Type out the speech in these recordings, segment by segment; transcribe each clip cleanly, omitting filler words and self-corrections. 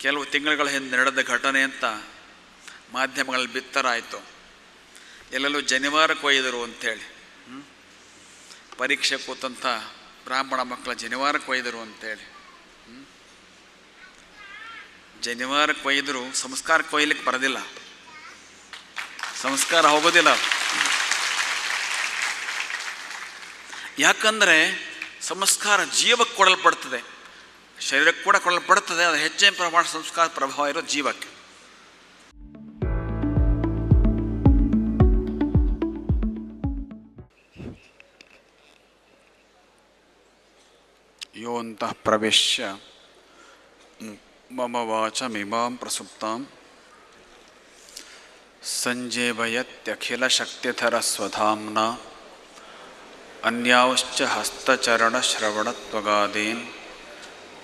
ಕೆಲವು ತಿಂಗಳುಗಳ ಹಿಂದೆ ನಡೆದ ಘಟನೆ ಅಂತ ಮಾಧ್ಯಮಗಳಲ್ಲಿ ಬಿತ್ತರಾಯಿತು. ಎಲ್ಲೆಲ್ಲೂ ಜನಿವಾರಕ್ಕೆ ಒಯ್ದರು ಅಂಥೇಳಿ, ಪರೀಕ್ಷೆ ಕೂತಂಥ ಬ್ರಾಹ್ಮಣ ಮಕ್ಕಳ ಜನಿವಾರಕ್ಕೆ ಒಯ್ದರು ಅಂತೇಳಿ. ಜನಿವಾರಕ್ಕೆ ಒಯ್ದರು, ಸಂಸ್ಕಾರಕ್ಕೆ ಒಯ್ಲಿಕ್ಕೆ ಬರೋದಿಲ್ಲ, ಸಂಸ್ಕಾರ ಹೋಗೋದಿಲ್ಲ. ಯಾಕಂದರೆ ಸಂಸ್ಕಾರ ಜೀವಕ್ಕೆ ಕೊಡಲ್ಪಡ್ತದೆ, ಶರೀರಕ್ಕೆ ಕೂಡ ಕೊಡಲ್ಪಡ್ತದೆ. ಅದು ಹೆಚ್ಚಿನ ಪ್ರಮಾಣ ಸಂಸ್ಕಾರ ಪ್ರಭಾವ ಇರೋ ಜೀವಕ್ಕೆ. ಯೋಂತಃ ಪ್ರವೇಶ್ಯ ಮಮ ವಾಚಮಿಮಾಂ ಪ್ರಸುಪ್ತಾಂ ಸಂಜೀವಯತ್ಯಖಿಲಶಕ್ತಿಧರ ಸ್ವಧಾಮ್ನಾ ಅನ್ಯಾಶ್ಚ ಹಸ್ತಚರಣಶ್ರವಣತ್ವಗಾದೀನ್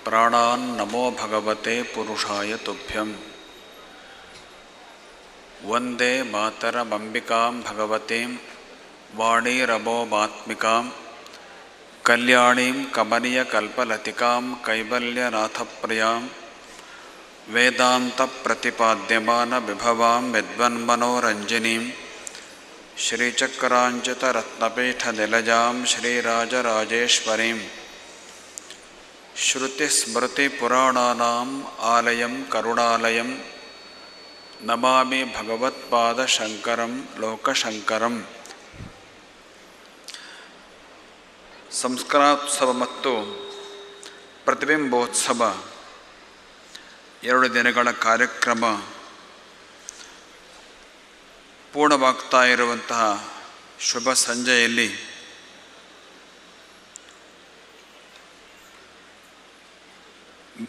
ಪ್ರಾಣಾನ್ ನಮೋ ಭಗವತೆ ಪುರುಷಾಯ ತುಭ್ಯಂ. ವಂದೇ ಮಾತರಮಂಬಿಕಾಂ ಭಗವತೀಂ ವಾಣೀರಮೋಮಾತ್ಮಿಕಾಂ ಕಲ್ಯಾಣೀಂ ಕಮನೀಯಕಲ್ಪಲತಿಕಾಂ ಕೈವಲ್ಯನಾಥಪ್ರಿಯಾಂ ವೇದಾಂತ ಪ್ರತಿಪಾದ್ಯಮಾನ ವಿಭವಾಂ ವಿದ್ವನ್ಮನೋರಂಜನೀಂ ಶ್ರೀಚಕ್ರಾಂಚಿತರತ್ನಪೀಠ ನಿಲಜಾಂ ಶ್ರೀರಾಜರಾಜೇಶ್ವರೀಂ ಶ್ರುತಿಸ್ಮೃತಿಪುರಾಣಾನಾಂ ಆಲಯಂ ಕರುಣಾಲಯಂ ನಮಾಮಿ ಭಗವತ್ಪಾದಶಂಕರಂ ಲೋಕಶಂಕರಂ. ಸಂಸ್ಕಾರೋತ್ಸವ ಮತ್ತು ಪ್ರತಿಬಿಂಬೋತ್ಸವ 2 ದಿನಗಳ ಕಾರ್ಯಕ್ರಮ ಪೂರ್ಣವಾಗ್ತಾ ಇರುವಂತಹ ಶುಭ ಸಂಜೆಯಲ್ಲಿ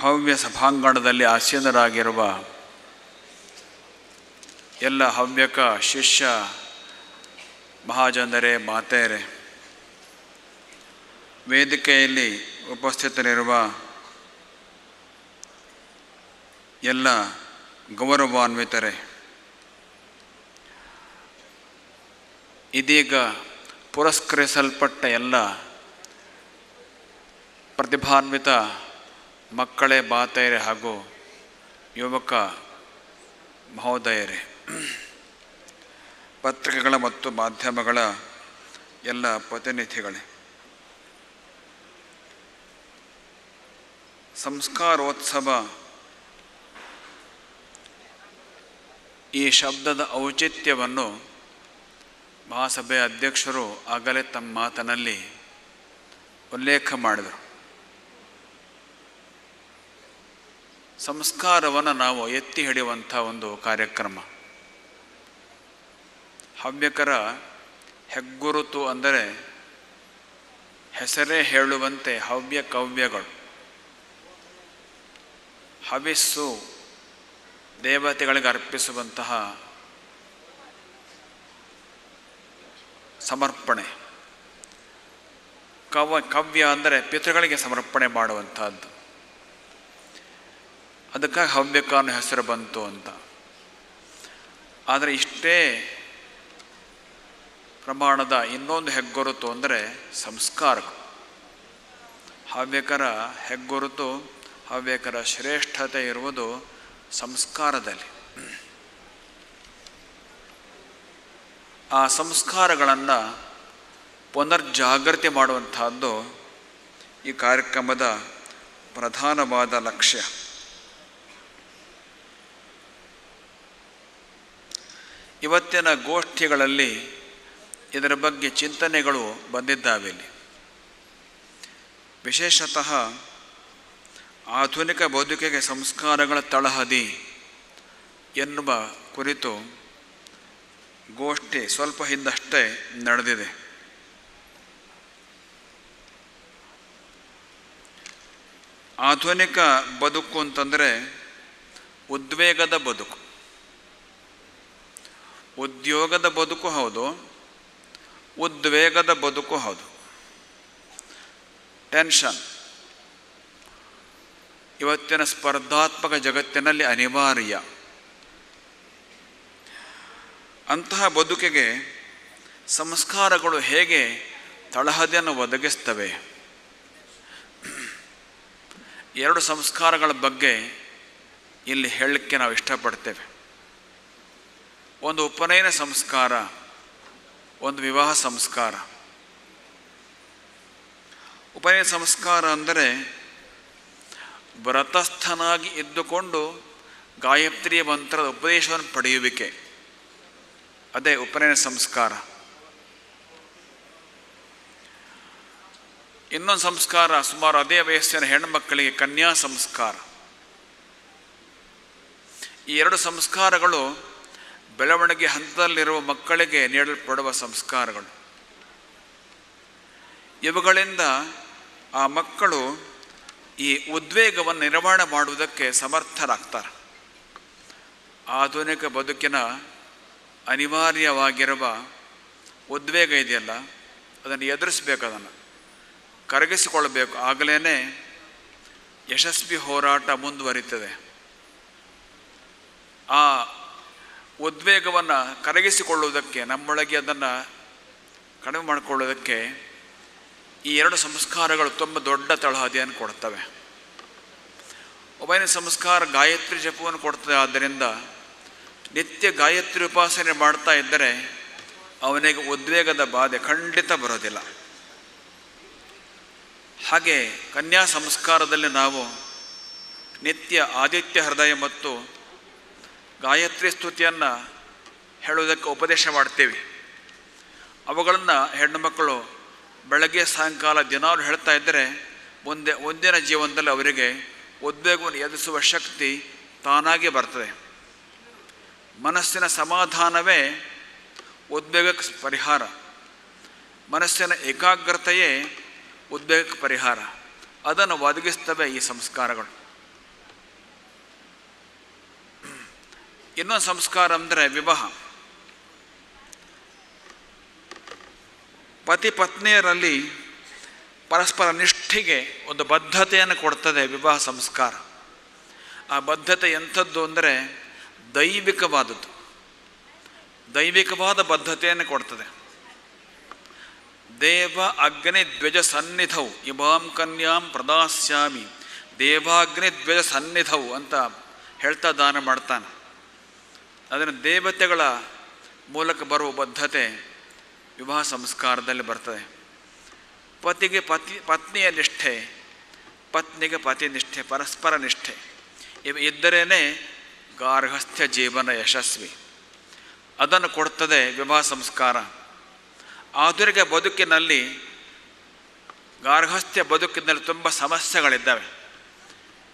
ಭವ್ಯ ಸಭಾಂಗಣದಲ್ಲಿ ಆಸೀನರಾಗಿರುವ ಎಲ್ಲ ಹವ್ಯಕ ಶಿಷ್ಯ ಮಹಾಜನರೇ, ಮಾತೆಯರೇ, ವೇದಿಕೆಯಲ್ಲಿ ಉಪಸ್ಥಿತರಿರುವ ಎಲ್ಲ ಗೌರವಾನ್ವಿತರೇ, ಇದೀಗ ಪುರಸ್ಕರಿಸಲ್ಪಟ್ಟ ಎಲ್ಲ ಪ್ರತಿಭಾನ್ವಿತ ಮಕ್ಕಳೇ, ಮಾತೆಯರೇ ಹಾಗೂ ಯುವಕ ಮಹೋದಯರೇ, ಪತ್ರಿಕೆಗಳ ಮತ್ತು ಮಾಧ್ಯಮಗಳ ಎಲ್ಲ ಪ್ರತಿನಿಧಿಗಳೇ, ಸಂಸ್ಕಾರೋತ್ಸವ ಈ ಶಬ್ದದ ಔಚಿತ್ಯವನ್ನು ಮಹಾಸಭೆಯ ಅಧ್ಯಕ್ಷರು ಆಗಲೇ ತಮ್ಮ ಮಾತಿನಲ್ಲಿ ಉಲ್ಲೇಖ ಮಾಡಿದರು. ಸಂಸ್ಕಾರವನ್ನು ನಾವು ಎತ್ತಿ ಹಿಡಿಯುವಂಥ ಒಂದು ಕಾರ್ಯಕ್ರಮ. ಹವ್ಯಕರ ಹೆಗ್ಗುರುತು ಅಂದರೆ ಹೆಸರೇ ಹೇಳುವಂತೆ ಹವ್ಯ ಕವ್ಯಗಳು. ಹವಿಸ್ಸು ದೇವತೆಗಳಿಗೆ ಅರ್ಪಿಸುವಂತಹ ಸಮರ್ಪಣೆ. ಕವ್ಯ ಅಂದರೆ ಪಿತೃಗಳಿಗೆ ಸಮರ್ಪಣೆ ಮಾಡುವಂಥದ್ದು. ಅದಕ್ಕಾಗಿ ಹವ್ಯಕ ಅನ್ನೋ ಹೆಸರು ಬಂತು ಅಂತ. ಆದರೆ ಇಷ್ಟೇ ಪ್ರಮಾಣದ ಇನ್ನೊಂದು ಹೆಗ್ಗುರುತು ಅಂದರೆ ಸಂಸ್ಕಾರಗಳು. ಹವ್ಯಕರ ಹೆಗ್ಗುರುತು, ಹವ್ಯಕರ ಶ್ರೇಷ್ಠತೆ ಇರುವುದು ಸಂಸ್ಕಾರದಲ್ಲಿ. ಆ ಸಂಸ್ಕಾರಗಳನ್ನು ಪುನರ್ಜಾಗೃತಿ ಮಾಡುವಂತಹದ್ದು ಈ ಕಾರ್ಯಕ್ರಮದ ಪ್ರಧಾನವಾದ ಲಕ್ಷ್ಯ. ಇವತ್ತಿನ ಗೋಷ್ಠಿಗಳಲ್ಲಿ ಇದರ ಬಗ್ಗೆ ಚಿಂತನೆಗಳು ಬಂದಿದ್ದಾವೆ. ಇಲ್ಲಿ ವಿಶೇಷತಃ ಆಧುನಿಕ ಬದುಕಿಗೆ ಸಂಸ್ಕಾರಗಳ ತಳಹದಿ ಎನ್ನುವ ಕುರಿತು ಗೋಷ್ಠಿ ಸ್ವಲ್ಪ ಹಿಂದಷ್ಟೇ ನಡೆದಿದೆ. ಆಧುನಿಕ ಬದುಕು ಅಂತಂದರೆ ಉದ್ವೇಗದ ಬದುಕು, ಉದ್ಯೋಗದ ಬದುಕು ಹೌದು, ಉದ್ವೇಗದ ಬದುಕು ಹೌದು. ಟೆನ್ಷನ್ ಇವತ್ತಿನ ಸ್ಪರ್ಧಾತ್ಮಕ ಜಗತ್ತಿನಲ್ಲಿ ಅನಿವಾರ್ಯ. ಅಂತಹ ಬದುಕಿಗೆ ಸಂಸ್ಕಾರಗಳು ಹೇಗೆ ತಳಹದಿಯನ್ನು ಒದಗಿಸ್ತವೆ? 2 ಸಂಸ್ಕಾರಗಳ ಬಗ್ಗೆ ಇಲ್ಲಿ ಹೇಳಲಿಕ್ಕೆ ನಾವು ಇಷ್ಟಪಡ್ತೇವೆ. ಒಂದು ಉಪನಯನ ಸಂಸ್ಕಾರ, ಒಂದು ವಿವಾಹ ಸಂಸ್ಕಾರ. ಉಪನಯನ ಸಂಸ್ಕಾರ ಅಂದರೆ ವ್ರತಸ್ಥನಾಗಿ ಇದ್ದುಕೊಂಡು ಗಾಯತ್ರಿ ಮಂತ್ರದ ಉಪದೇಶವನ್ನು ಪಡೆಯುವಿಕೆ, ಅದೇ ಉಪನಯನ ಸಂಸ್ಕಾರ. ಇನ್ನೊಂದು ಸಂಸ್ಕಾರ ಸುಮಾರು ಅದೇ ವಯಸ್ಸಿನ ಹೆಣ್ಣುಮಕ್ಕಳಿಗೆ ಕನ್ಯಾ ಸಂಸ್ಕಾರ. ಈ ಎರಡು ಸಂಸ್ಕಾರಗಳು ಬೆಳವಣಿಗೆ ಹಂತದಲ್ಲಿರುವ ಮಕ್ಕಳಿಗೆ ನೀಡಲ್ಪಡುವ ಸಂಸ್ಕಾರಗಳು. ಇವುಗಳಿಂದ ಆ ಮಕ್ಕಳು ಈ ಉದ್ವೇಗವನ್ನು ನಿರ್ವಹಣೆ ಮಾಡುವುದಕ್ಕೆ ಸಮರ್ಥರಾಗ್ತಾರೆ. ಆಧುನಿಕ ಬದುಕಿನ ಅನಿವಾರ್ಯವಾಗಿರುವ ಉದ್ವೇಗ ಇದೆಯಲ್ಲ, ಅದನ್ನು ಎದುರಿಸಬೇಕು, ಅದನ್ನು ಕರಗಿಸಿಕೊಳ್ಳಬೇಕು. ಆಗಲೇ ಯಶಸ್ವಿ ಹೋರಾಟ ಮುಂದುವರಿತದೆ. ಆ ಉದ್ವೇಗವನ್ನು ಕರಗಿಸಿಕೊಳ್ಳುವುದಕ್ಕೆ, ನಮ್ಮೊಳಗೆ ಅದನ್ನು ಕಡಿಮೆ ಮಾಡಿಕೊಳ್ಳುವುದಕ್ಕೆ ಈ ಎರಡು ಸಂಸ್ಕಾರಗಳು ತುಂಬ ದೊಡ್ಡ ತಳಹದಿಯನ್ನು ಕೊಡ್ತವೆ. ಉಪನಯನ ಸಂಸ್ಕಾರ ಗಾಯತ್ರಿ ಜಪವನ್ನು ಕೊಡ್ತದೆ. ಆದ್ದರಿಂದ ನಿತ್ಯ ಗಾಯತ್ರಿ ಉಪಾಸನೆ ಮಾಡ್ತಾ ಇದ್ದರೆ ಅವನಿಗೆ ಉದ್ವೇಗದ ಬಾಧೆ ಖಂಡಿತ ಬರೋದಿಲ್ಲ. ಹಾಗೆ ಕನ್ಯಾ ಸಂಸ್ಕಾರದಲ್ಲಿ ನಾವು ನಿತ್ಯ ಆದಿತ್ಯ ಹೃದಯ ಮತ್ತು ಗಾಯತ್ರಿ ಸ್ತುತಿಯನ್ನು ಹೇಳುವುದಕ್ಕೆ ಉಪದೇಶ ಮಾಡ್ತೇವೆ. ಅವುಗಳನ್ನು ಹೆಣ್ಣುಮಕ್ಕಳು ಬೆಳಗ್ಗೆ ಸಾಯಂಕಾಲ ದಿನಾಲು ಹೇಳ್ತಾ ಇದ್ದರೆ ಮುಂದಿನ ಜೀವನದಲ್ಲಿ ಅವರಿಗೆ ಉದ್ವೇಗವನ್ನು ಎದುರಿಸುವ ಶಕ್ತಿ ತಾನಾಗಿ ಬರ್ತದೆ. ಮನಸ್ಸಿನ ಸಮಾಧಾನವೇ ಉದ್ವೇಗಕ್ಕೆ ಪರಿಹಾರ, ಮನಸ್ಸಿನ ಏಕಾಗ್ರತೆಯೇ ಉದ್ವೇಗಕ್ಕೆ ಪರಿಹಾರ. ಅದನ್ನು ಒದಗಿಸ್ತವೆ ಈ ಸಂಸ್ಕಾರಗಳು. ಇನ್ನೊಂದು ಸಂಸ್ಕಾರ ಅಂದರೆ ವಿವಾಹ. ಪತಿ ಪತ್ನಿಯರಲ್ಲಿ ಪರಸ್ಪರ ನಿಷ್ಠೆಗೆ ಒಂದು ಬದ್ಧತೆಯನ್ನು ಕೊಡ್ತದೆ ವಿವಾಹ ಸಂಸ್ಕಾರ. ಆ ಬದ್ಧತೆ ಎಂಥದ್ದು ಅಂದರೆ ದೈವಿಕವಾದದ್ದು, ದೈವಿಕವಾದ ಬದ್ಧತೆಯನ್ನು ಕೊಡ್ತದೆ. ದೇವ ಅಗ್ನಿ ದ್ವಿಜ ಸನ್ನಿಧೌ ಇಮಾಂ ಕನ್ಯಾಂ ಪ್ರದಾಸ್ಯಾಮಿ, ದೇವಾಗ್ನಿ ದ್ವಿಜ ಸನ್ನಿಧೌ ಅಂತ ಹೇಳ್ತಾ ದಾನ ಮಾಡ್ತಾನೆ. ಅದನ್ನು ದೇವತೆಗಳ ಮೂಲಕ ಬರುವ ಬದ್ಧತೆ ವಿವಾಹ ಸಂಸ್ಕಾರದಲ್ಲಿ ಬರ್ತದೆ. ಪತಿಗೆ ಪತ್ನಿಯ ನಿಷ್ಠೆ, ಪತ್ನಿಗೆ ಪತಿ ನಿಷ್ಠೆ, ಪರಸ್ಪರ ನಿಷ್ಠೆ ಇವು ಇದ್ದರೇ ಗಾರ್ಹಸ್ಥ್ಯ ಜೀವನ ಯಶಸ್ವಿ. ಅದನ್ನು ಕೊಡ್ತದೆ ವಿವಾಹ ಸಂಸ್ಕಾರ. ಆಧುನಿಕ ಬದುಕಿನಲ್ಲಿ, ಗಾರ್ಹಸ್ಥ್ಯ ಬದುಕಿನಲ್ಲಿ ತುಂಬ ಸಮಸ್ಯೆಗಳಿದ್ದಾವೆ.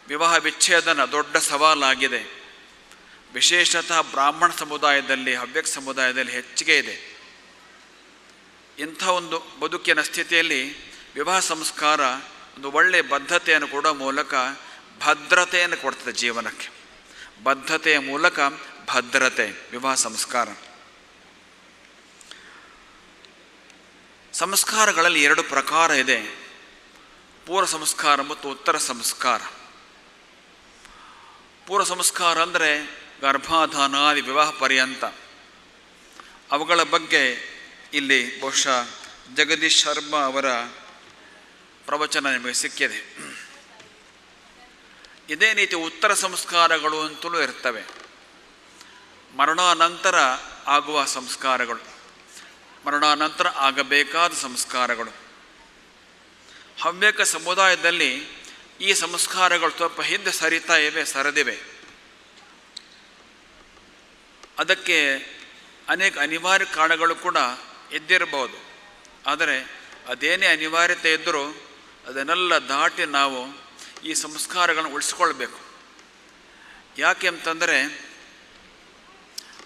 ವಿವಾಹ ವಿಚ್ಛೇದನ ದೊಡ್ಡ ಸವಾಲಾಗಿದೆ. ವಿಶೇಷತಃ ಬ್ರಾಹ್ಮಣ ಸಮುದಾಯದಲ್ಲಿ, ಹವ್ಯಕ ಸಮುದಾಯದಲ್ಲಿ ಹೆಚ್ಚಿಗೆ ಇದೆ. ಇಂಥ ಒಂದು ಬದುಕಿನ ಸ್ಥಿತಿಯಲ್ಲಿ ವಿವಾಹ ಸಂಸ್ಕಾರ ಒಂದು ಒಳ್ಳೆಯ ಬದ್ಧತೆಯನ್ನು ಕೊಡೋ ಮೂಲಕ ಭದ್ರತೆಯನ್ನು ಕೊಡ್ತದೆ ಜೀವನಕ್ಕೆ. ಬದ್ಧತೆಯ ಮೂಲಕ ಭದ್ರತೆ ವಿವಾಹ ಸಂಸ್ಕಾರ. ಸಂಸ್ಕಾರಗಳಲ್ಲಿ ಎರಡು ಪ್ರಕಾರ ಇದೆ, ಪೂರ್ವ ಸಂಸ್ಕಾರ ಮತ್ತು ಉತ್ತರ ಸಂಸ್ಕಾರ. ಪೂರ್ವ ಸಂಸ್ಕಾರ ಅಂದರೆ ಗರ್ಭಾಧಾನಾದಿ ವಿವಾಹ ಪರ್ಯಂತ. ಅವುಗಳ ಬಗ್ಗೆ ಇಲ್ಲಿ ಬಹುಶಃ ಜಗದೀಶ್ ಶರ್ಮಾ ಅವರ ಪ್ರವಚನ ನಿಮಗೆ ಸಿಕ್ಕಿದೆ. ಇದೇ ರೀತಿ ಉತ್ತರ ಸಂಸ್ಕಾರಗಳು ಅಂತಲೂ ಇರ್ತವೆ. ಮರಣಾನಂತರ ಆಗುವ ಸಂಸ್ಕಾರಗಳು, ಮರಣಾನಂತರ ಆಗಬೇಕಾದ ಸಂಸ್ಕಾರಗಳು. ಹವ್ಯಕ ಸಮುದಾಯದಲ್ಲಿ ಈ ಸಂಸ್ಕಾರಗಳು ಸ್ವಲ್ಪ ಹಿಂದೆ ಸರಿದಿವೆ. ಅದಕ್ಕೆ ಅನೇಕ ಅನಿವಾರ್ಯ ಕಾರಣಗಳು ಕೂಡ ಇದ್ದಿರಬಹುದು. ಆದರೆ ಅದೇನೇ ಅನಿವಾರ್ಯತೆ ಇದ್ದರೂ ಅದನ್ನೆಲ್ಲ ದಾಟಿ ನಾವು ಈ ಸಂಸ್ಕಾರಗಳನ್ನು ಉಳಿಸ್ಕೊಳ್ಬೇಕು. ಯಾಕೆ ಅಂತಂದರೆ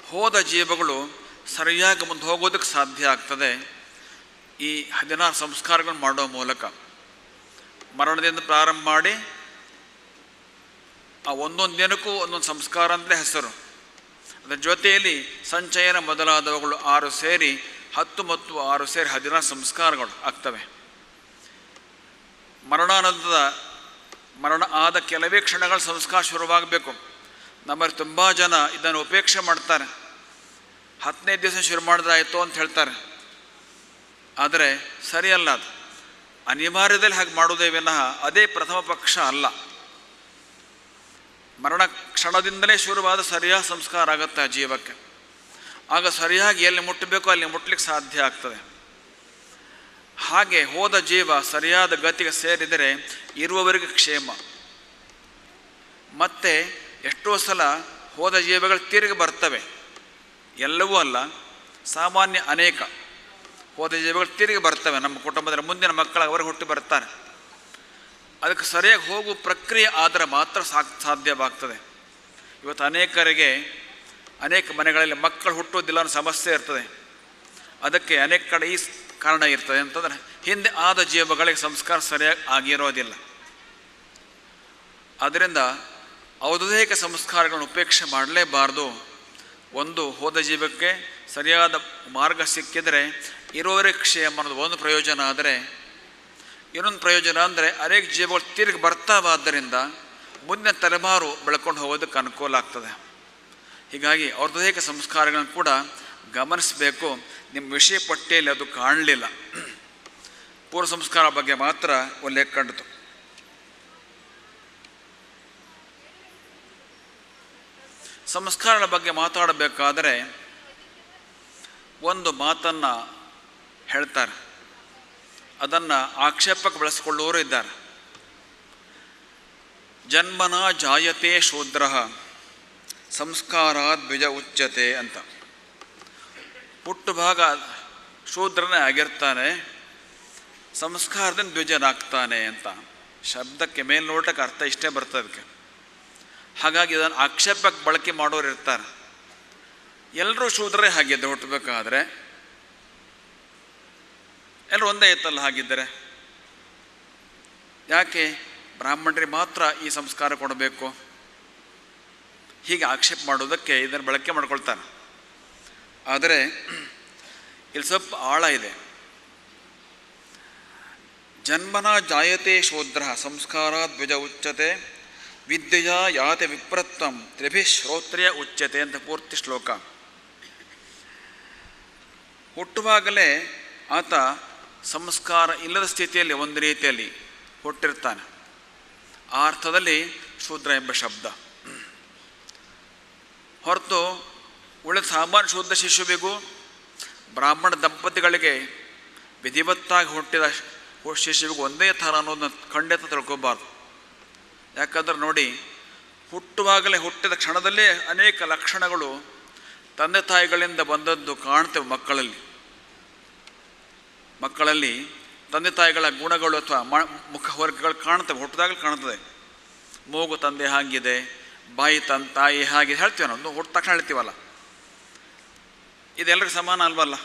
ಹೋದ ಜೀವಗಳು ಸರಿಯಾಗಿ ಮುಂದೆ ಹೋಗೋದಕ್ಕೆ ಸಾಧ್ಯ ಆಗ್ತದೆ ಈ 16 ಸಂಸ್ಕಾರಗಳನ್ನು ಮಾಡೋ ಮೂಲಕ. ಮರಣದಿಂದ ಪ್ರಾರಂಭ ಮಾಡಿ ಆ ಒಂದೊಂದು ದಿನಕ್ಕೂ ಒಂದೊಂದು ಸಂಸ್ಕಾರ ಅಂತಲೇ ಹೆಸರು. ಅದರ ಜೊತೆಯಲ್ಲಿ ಸಂಚಯನ ಮೊದಲಾದವುಗಳು 6 ಸೇರಿ 10 ಮತ್ತು 6 ಸೇರಿ 16 ಸಂಸ್ಕಾರಗಳು ಆಗ್ತವೆ. ಮರಣ ಆದ ಕೆಲವೇ ಕ್ಷಣಗಳ ಸಂಸ್ಕಾರ ಶುರುವಾಗಬೇಕು. ನಮ್ಮಲ್ಲಿ ತುಂಬ ಜನ ಇದನ್ನು ಉಪೇಕ್ಷೆ ಮಾಡ್ತಾರೆ. 10ನೇ ದಿವಸ ಶುರು ಮಾಡಿದ್ರಾಯಿತು ಅಂತ ಹೇಳ್ತಾರೆ. ಆದರೆ ಸರಿಯಲ್ಲ, ಅದು ಅನಿವಾರ್ಯದಲ್ಲಿ ಹಾಗೆ ಮಾಡೋದೇ ವಿನಃ ಅದೇ ಪ್ರಥಮ ಪಕ್ಷ ಅಲ್ಲ. ಮರಣ ಕ್ಷಣದಿಂದಲೇ ಶುರುವಾದ ಸರಿಯಾದ ಸಂಸ್ಕಾರ ಆಗುತ್ತೆ ಆ ಜೀವಕ್ಕೆ. ಆಗ ಸರಿಯಾಗಿ ಎಲ್ಲಿ ಮುಟ್ಟಬೇಕೋ ಅಲ್ಲಿ ಮುಟ್ಲಿಕ್ಕೆ ಸಾಧ್ಯ ಆಗ್ತದೆ. ಹಾಗೆ ಹೋದ ಜೀವ ಸರಿಯಾದ ಗತಿಗೆ ಸೇರಿದರೆ ಇರುವವರಿಗೆ ಕ್ಷೇಮ. ಮತ್ತು ಎಷ್ಟೋ ಸಲ ಹೋದ ಜೀವಗಳು ತಿರುಗಿ ಬರ್ತವೆ, ಎಲ್ಲವೂ ಅಲ್ಲ, ಸಾಮಾನ್ಯ ಅನೇಕ ಹೋದ ಜೀವಗಳು ತಿರುಗಿ ಬರ್ತವೆ. ನಮ್ಮ ಕುಟುಂಬದಲ್ಲಿ ಮುಂದಿನ ಮಕ್ಕಳು ಅವರು ಹುಟ್ಟಿ ಬರ್ತಾರೆ. ಅದಕ್ಕೆ ಸರಿಯಾಗಿ ಹೋಗುವ ಪ್ರಕ್ರಿಯೆ ಆದರೆ ಮಾತ್ರ ಸಾಧ್ಯವಾಗ್ತದೆ. ಇವತ್ತು ಅನೇಕ ಮನೆಗಳಲ್ಲಿ ಮಕ್ಕಳು ಹುಟ್ಟೋದಿಲ್ಲ ಅನ್ನೋ ಸಮಸ್ಯೆ ಇರ್ತದೆ. ಅದಕ್ಕೆ ಅನೇಕ ಕಡೆ ಈ ಕಾರಣ ಇರ್ತದೆ ಅಂತಂದರೆ ಹಿಂದೆ ಆದ ಜೀವಗಳಿಗೆ ಸಂಸ್ಕಾರ ಸರಿಯಾಗಿ ಆಗಿರೋದಿಲ್ಲ. ಆದ್ದರಿಂದ ಔದೈಹಿಕ ಸಂಸ್ಕಾರಗಳನ್ನು ಉಪೇಕ್ಷೆ ಮಾಡಲೇಬಾರ್ದು. ಒಂದು, ಹೋದ ಜೀವಕ್ಕೆ ಸರಿಯಾದ ಮಾರ್ಗ ಸಿಕ್ಕಿದರೆ ಇರೋವರೆಗೆ ಕ್ಷೇಮ ಅನ್ನೋದು ಒಂದು ಪ್ರಯೋಜನ. ಆದರೆ ಇನ್ನೊಂದು ಪ್ರಯೋಜನ ಅಂದರೆ ಅನೇಕ ಜೀವಗಳು ತಿರುಗಿ ಬರ್ತಾವಾದ್ದರಿಂದ ಮುಂದಿನ ತಲೆಮಾರು ಬೆಳ್ಕೊಂಡು ಹೋಗೋದಕ್ಕೆ ಅನುಕೂಲ ಆಗ್ತದೆ. ಹೀಗಾಗಿ ಔದೈಹಿಕ ಸಂಸ್ಕಾರಗಳನ್ನು ಕೂಡ ಗಮನಿಸಬೇಕು. ನಿಮ್ಮ ವಿಷಯ ಪಟ್ಟಿಯಲ್ಲಿ ಅದು ಕಾಣಲಿಲ್ಲ, ಪೂರ್ವ ಸಂಸ್ಕಾರ ಬಗ್ಗೆ ಮಾತ್ರ ಉಲ್ಲೇಖ ಕಂಡಿತು. ಸಂಸ್ಕಾರಗಳ ಬಗ್ಗೆ ಮಾತಾಡಬೇಕಾದರೆ ಒಂದು ಮಾತನ್ನು ಹೇಳ್ತಾರೆ, ಅದನ್ನು ಆಕ್ಷೇಪಕ್ಕೆ ಬಳಸಿಕೊಳ್ಳುವವರು ಇದ್ದಾರೆ. ಜನ್ಮನ ಜಾಯತೆ ಶೂದ್ರ ಸಂಸ್ಕಾರಾತ್ ದ್ವಿಜ ಉಚ್ಯತೆ ಅಂತ. ಹುಟ್ಟುಭಾಗ ಶೂದ್ರನೇ ಆಗಿರ್ತಾನೆ, ಸಂಸ್ಕಾರದಿಂದ ದ್ವಿಜನಾಗ್ತಾನೆ ಅಂತ. ಶಬ್ದಕ್ಕೆ ಮೇಲ್ನೋಟಕ್ಕೆ ಅರ್ಥ ಇಷ್ಟೇ ಬರ್ತದೆ ಅದಕ್ಕೆ. ಹಾಗಾಗಿ ಇದನ್ನು ಆಕ್ಷೇಪಕ್ಕೆ ಬಳಕೆ ಮಾಡೋರು ಇರ್ತಾರೆ. ಎಲ್ಲರೂ ಶೂದ್ರರೇ ಹಾಗಿದ್ದೆ ಹುಟ್ಟಬೇಕಾದ್ರೆ, ಎಲ್ಲರೂ ಒಂದೇ ಇತ್ತಲ್ಲ ಹಾಗಿದ್ದರೆ ಯಾಕೆ ಬ್ರಾಹ್ಮಣರಿಗೆ ಮಾತ್ರ ಈ ಸಂಸ್ಕಾರ ಕೊಡಬೇಕು? ಹೀಗೆ ಆಕ್ಷೇಪ ಮಾಡೋದಕ್ಕೆ ಇದನ್ನು ಬಳಕೆ ಮಾಡ್ಕೊಳ್ತಾರೆ. ಆದರೆ ಇಲ್ಲಿ ಸ್ವಲ್ಪ ಆಳ ಇದೆ. ಜನ್ಮನ ಜಾಯತೆ ಶೂದ್ರ ಸಂಸ್ಕಾರಾತ್ ದ್ವಿಜ ಉಚ್ಯತೆ ವಿದ್ಯೆಯ ಯಾತೆ ವಿಪ್ರತ್ವಂ ತ್ರಿಭಿಶ್ರೋತ್ರಿಯ ಉಚ್ಯತೆ ಅಂತ ಪೂರ್ತಿ ಶ್ಲೋಕ. ಹುಟ್ಟುವಾಗಲೇ ಆತ ಸಂಸ್ಕಾರ ಇಲ್ಲದ ಸ್ಥಿತಿಯಲ್ಲಿ ಒಂದು ರೀತಿಯಲ್ಲಿ ಹುಟ್ಟಿರ್ತಾನೆ. ಆ ಅರ್ಥದಲ್ಲಿ ಶೂದ್ರ ಎಂಬ ಶಬ್ದ ಹೊರತು ಉಳಿದ ಸಾಮಾನ್ಯ ಶೂದ್ರ ಶಿಶುವಿಗೂ ಬ್ರಾಹ್ಮಣ ದಂಪತಿಗಳಿಗೆ ವಿಧಿವತ್ತಾಗಿ ಹುಟ್ಟಿದ ಶಿಶುವಿಗೂ ಒಂದೇ ಥರ ಅನ್ನೋದನ್ನ ಖಂಡಿತ ತಿಳ್ಕೊಬಾರ್ದು. ಯಾಕಂದ್ರೆ ನೋಡಿ, ಹುಟ್ಟುವಾಗಲೇ ಹುಟ್ಟಿದ ಕ್ಷಣದಲ್ಲೇ ಅನೇಕ ಲಕ್ಷಣಗಳು ತಂದೆ ತಾಯಿಗಳಿಂದ ಬಂದದ್ದು ಕಾಣ್ತೇವೆ. ಮಕ್ಕಳಲ್ಲಿ ತಂದೆ ತಾಯಿಗಳ ಗುಣಗಳು ಅಥವಾ ಮುಖ ವರ್ಗಗಳು ಕಾಣ್ತವೆ, ಹುಟ್ಟಿದಾಗಲೇ ಕಾಣ್ತದೆ. ಮೂಗು ತಂದೆ ಹಾಗಿದೆ, ಬಾಯಿ ತಾಯಿ ಹಾಗೆ ಹೇಳ್ತೀವಿ ನಾವು, ಹುಟ್ಟ ತಕ್ಷಣ ಹೇಳ್ತೀವಲ್ಲ. ಇದೆಲ್ಲರಿಗೂ ಸಮಾನ ಅಲ್ವಲ್ಲ.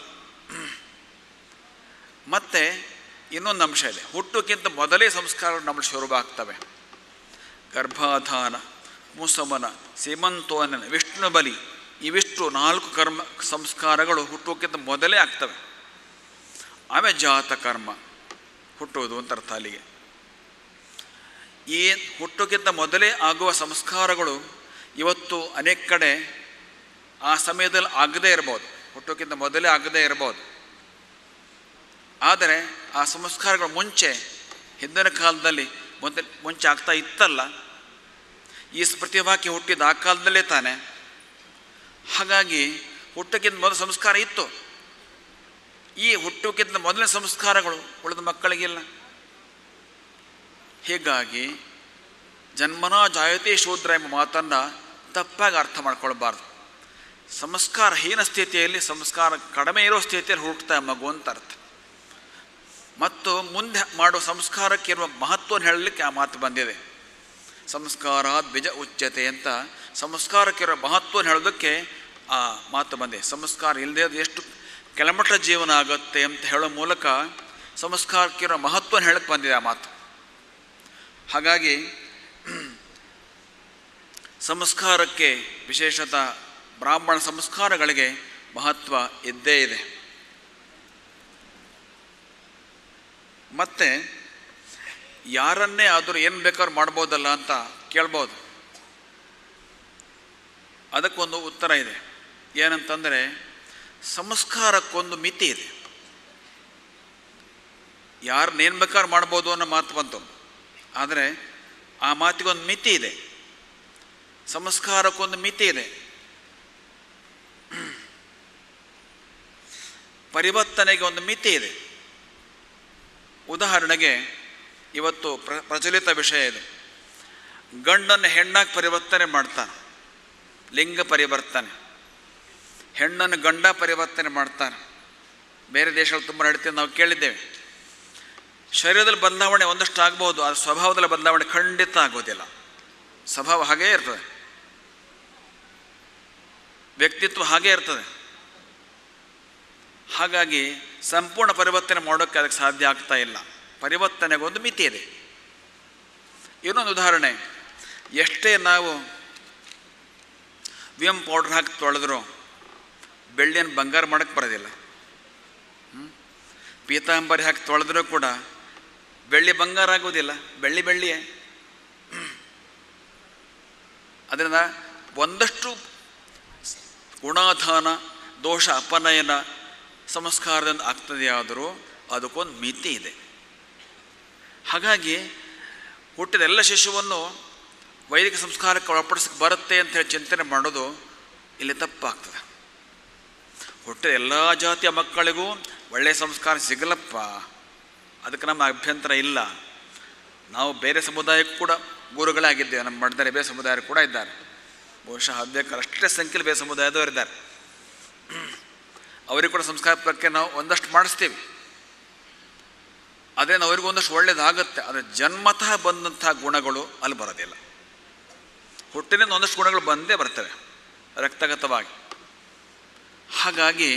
ಮತ್ತು ಇನ್ನೊಂದು ಅಂಶ ಇದೆ, ಹುಟ್ಟೋಕ್ಕಿಂತ ಮೊದಲೇ ಸಂಸ್ಕಾರಗಳು ನಮ್ಮಲ್ಲಿ ಶುರುವಾಗ್ತವೆ. ಗರ್ಭಾಧಾನ, ಮುಸಮನ, ಸೀಮಂತೋನ, ವಿಷ್ಣು ಬಲಿ, ಇವಿಷ್ಟು 4 ಕರ್ಮ ಸಂಸ್ಕಾರಗಳು ಹುಟ್ಟೋಕ್ಕಿಂತ ಮೊದಲೇ ಆಗ್ತವೆ. ಆಮೇಲೆ ಜಾತ ಕರ್ಮ, ಹುಟ್ಟುವುದು ಅಂತ ಅರ್ಥ ಅಲ್ಲಿಗೆ. ಈ ಹುಟ್ಟೋಕ್ಕಿಂತ ಮೊದಲೇ ಆಗುವ ಸಂಸ್ಕಾರಗಳು ಇವತ್ತು ಅನೇಕ ಕಡೆ ಆ ಸಮಯದಲ್ಲಿ ಆಗದೇ ಇರ್ಬೋದು, ಹುಟ್ಟೋಕ್ಕಿಂತ ಮೊದಲೇ ಆಗದೇ ಇರ್ಬೋದು. ಆದರೆ ಆ ಸಂಸ್ಕಾರಗಳು ಹಿಂದಿನ ಕಾಲದಲ್ಲಿ ಮುಂಚೆ ಆಗ್ತಾ ಇತ್ತಲ್ಲ, ಈ ಸ್ಮೃತಿವಾಕ್ಯ ಹುಟ್ಟಿದ ಆ ಕಾಲದಲ್ಲೇ ತಾನೆ. ಹಾಗಾಗಿ ಹುಟ್ಟೋಕ್ಕಿಂತ ಮೊದಲ ಸಂಸ್ಕಾರ ಇತ್ತು. ಈ ಹುಟ್ಟೋಕ್ಕಿಂತ ಮೊದಲನೇ ಸಂಸ್ಕಾರಗಳು ಉಳಿದ ಮಕ್ಕಳಿಗಿಲ್ಲ. ಹೀಗಾಗಿ ಜನ್ಮನ ಜಾಯತೆ ಶೂದ್ರ ಎಂಬ ಮಾತನ್ನು ತಪ್ಪಾಗಿ ಅರ್ಥ ಮಾಡ್ಕೊಳ್ಬಾರ್ದು. ಸಂಸ್ಕಾರಹೀನ ಸ್ಥಿತಿಯಲ್ಲಿ, ಸಂಸ್ಕಾರ ಕಡಿಮೆ ಇರೋ ಸ್ಥಿತಿಯಲ್ಲಿ ಹುಟ್ಟುತ್ತಾ ಮಗು ಅಂತ ಅರ್ಥ. ಮತ್ತು ಮುಂದೆ ಮಾಡೋ ಸಂಸ್ಕಾರಕ್ಕಿರುವ ಮಹತ್ವವನ್ನು ಹೇಳಲಿಕ್ಕೆ ಆ ಮಾತು ಬಂದಿದೆ. ಸಂಸ್ಕಾರ ದ್ವಿಜ ಉಚ್ಯತೆ ಅಂತ ಸಂಸ್ಕಾರಕ್ಕಿರೋ ಮಹತ್ವವನ್ನು ಹೇಳೋದಕ್ಕೆ ಆ ಮಾತು ಬಂದಿದೆ. ಸಂಸ್ಕಾರ ಇಲ್ಲದೆ ಎಷ್ಟು ಕೆಳಮಟ್ಟ ಜೀವನ ಆಗುತ್ತೆ ಅಂತ ಹೇಳೋ ಮೂಲಕ ಸಂಸ್ಕಾರಕ್ಕಿರೋ ಮಹತ್ವವನ್ನು ಹೇಳಕ್ಕೆ ಬಂದಿದೆ ಆ ಮಾತು. ಹಾಗಾಗಿ ಸಂಸ್ಕಾರಕ್ಕೆ ವಿಶೇಷತಃ ಬ್ರಾಹ್ಮಣ ಸಂಸ್ಕಾರಗಳಿಗೆ ಮಹತ್ವ ಇದ್ದೇ ಇದೆ. ಮತ್ತು ಯಾರನ್ನೇ ಆದರೂ ಏನು ಬೇಕಾದ್ರೂ ಮಾಡ್ಬೋದಲ್ಲ ಅಂತ ಕೇಳ್ಬೋದು. ಅದಕ್ಕೊಂದು ಉತ್ತರ ಇದೆ. ಏನಂತಂದರೆ, ಸಂಸ್ಕಾರಕ್ಕೊಂದು ಮಿತಿ ಇದೆ. ಯಾರನ್ನೇನು ಬೇಕಾದ್ರೂ ಮಾಡ್ಬೋದು ಅನ್ನೋ ಮಾತು ಬಂತು. ಆದರೆ ಆ ಮಾತಿಗೊಂದು ಮಿತಿ ಇದೆ. ಸಂಸ್ಕಾರಕ್ಕೊಂದು ಮಿತಿ ಇದೆ. ಪರಿವರ್ತನೆಗೆ ಒಂದು ಮಿತಿ ಇದೆ. ಉದಾಹರಣೆಗೆ ಇವತ್ತು ಪ್ರಚಲಿತ ವಿಷಯ ಇದೆ. ಗಂಡನ್ನು ಹೆಣ್ಣಾಗಿ ಪರಿವರ್ತನೆ ಮಾಡ್ತಾನೆ, ಲಿಂಗ ಪರಿವರ್ತನೆ. ಹೆಣ್ಣನ್ನು ಗಂಡ ಪರಿವರ್ತನೆ ಮಾಡ್ತಾನೆ. ಬೇರೆ ದೇಶಗಳು ತುಂಬ ನಡೀತದೆ, ನಾವು ಕೇಳಿದ್ದೇವೆ. ಶರೀರದಲ್ಲಿ ಬದಲಾವಣೆ ಒಂದಷ್ಟು ಆಗ್ಬೋದು, ಆದರೆ ಸ್ವಭಾವದಲ್ಲಿ ಬದಲಾವಣೆ ಖಂಡಿತ ಆಗೋದಿಲ್ಲ. ಸ್ವಭಾವ ಹಾಗೇ ಇರ್ತದೆ, ವ್ಯಕ್ತಿತ್ವ ಹಾಗೇ ಇರ್ತದೆ. ಹಾಗಾಗಿ ಸಂಪೂರ್ಣ ಪರಿವರ್ತನೆ ಮಾಡೋಕ್ಕೆ ಅದಕ್ಕೆ ಸಾಧ್ಯ ಆಗ್ತಾ ಇಲ್ಲ. ಪರಿವರ್ತನೆಗೊಂದು ಮಿತಿ ಇದೆ. ಇನ್ನೊಂದು ಉದಾಹರಣೆ, ಎಷ್ಟೇ ನಾವು ವಿಮ್ ಪೌಡ್ರ್ ಹಾಕಿ ತೊಳೆದ್ರು ಬೆಳ್ಳಿಯನ್ನು ಬಂಗಾರ ಮಾಡೋಕ್ಕೆ ಬರೋದಿಲ್ಲ. ಪೀತಾಂಬರಿ ಹಾಕಿ ತೊಳೆದ್ರೂ ಕೂಡ ಬೆಳ್ಳಿ ಬಂಗಾರ ಆಗೋದಿಲ್ಲ, ಬೆಳ್ಳಿ ಬೆಳ್ಳಿಯೇ. ಅದರಿಂದ ಒಂದಷ್ಟು ಗುಣಾಧಾನ, ದೋಷ ಅಪನಯನ ಸಂಸ್ಕಾರದಿಂದ ಆಗ್ತದೆಯಾದರೂ ಅದಕ್ಕೊಂದು ಮಿತಿ ಇದೆ. ಹಾಗಾಗಿ ಹುಟ್ಟಿದ ಎಲ್ಲ ಶಿಶುವನ್ನು ವೈದಿಕ ಸಂಸ್ಕಾರಕ್ಕೆ ಒಳಪಡಿಸಕ್ಕೆ ಬರುತ್ತೆ ಅಂತ ಹೇಳಿ ಚಿಂತನೆ ಮಾಡೋದು ಇಲ್ಲಿ ತಪ್ಪಾಗ್ತದೆ. ಹುಟ್ಟಿದ ಎಲ್ಲ ಜಾತಿಯ ಮಕ್ಕಳಿಗೂ ಒಳ್ಳೆಯ ಸಂಸ್ಕಾರ ಸಿಗಲಪ್ಪ, ಅದಕ್ಕೆ ನಮ್ಮ ಅಭ್ಯಂತರ ಇಲ್ಲ. ನಾವು ಬೇರೆ ಸಮುದಾಯಕ್ಕೂ ಕೂಡ ಗುರುಗಳಾಗಿದ್ದೇವೆ. ನಮ್ಮ ಮಠದಲ್ಲಿ ಬೇರೆ ಸಮುದಾಯ ಕೂಡ ಇದ್ದಾರೆ. ಬಹುಶಃ ಅಷ್ಟೇ ಸಂಖ್ಯೆಯಲ್ಲಿ ಬೇರೆ ಸಮುದಾಯದವರು ಇದ್ದಾರೆ. ಅವರಿಗೆ ಕೂಡ ಸಂಸ್ಕಾರ ಪ್ರಕ್ರಿಯೆ ನಾವು ಒಂದಷ್ಟು ಮಾಡಿಸ್ತೀವಿ. ಅದೇನು ಅವ್ರಿಗೂ ಒಂದಷ್ಟು ಒಳ್ಳೇದಾಗುತ್ತೆ. ಆದರೆ ಜನ್ಮತಃ ಬಂದಂತಹ ಗುಣಗಳು ಅಲ್ಲಿ ಬರೋದಿಲ್ಲ. ಹುಟ್ಟಿನಿಂದ ಒಂದಷ್ಟು ಗುಣಗಳು ಬಂದೇ ಬರ್ತವೆ ರಕ್ತಗತವಾಗಿ. ಹಾಗಾಗಿ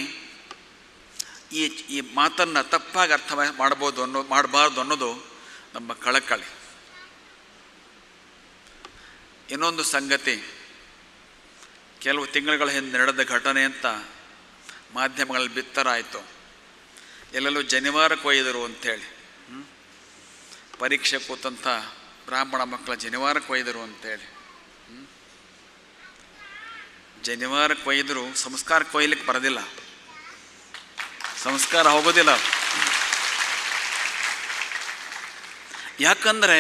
ಈ ಮಾತನ್ನು ತಪ್ಪಾಗಿ ಅರ್ಥ ಮಾಡಬಾರ್ದು ಅನ್ನೋದು ನಮ್ಮ ಕಳಕಳಿ. ಇನ್ನೊಂದು ಸಂಗತಿ, ಕೆಲವು ತಿಂಗಳುಗಳ ಹಿಂದೆ ನಡೆದ ಘಟನೆ ಅಂತ ಮಾಧ್ಯಮಗಳಲ್ಲಿ ಬಿತ್ತರಾಯಿತು. ಎಲ್ಲೆಲ್ಲೂ ಜನಿವಾರ ಕೊಯ್ದರು ಅಂಥೇಳಿ, ಪರೀಕ್ಷೆ ಕೂತಂಥ ಬ್ರಾಹ್ಮಣ ಮಕ್ಕಳ ಜನಿವಾರ ಕೊಯ್ದರು ಅಂತೇಳಿ. ಜನಿವಾರ ಕೊಯ್ದರು, ಸಂಸ್ಕಾರ ಕೊಯ್ಲಿಕ್ಕೆ ಬರೋದಿಲ್ಲ, ಸಂಸ್ಕಾರ ಹೋಗೋದಿಲ್ಲ. ಯಾಕಂದರೆ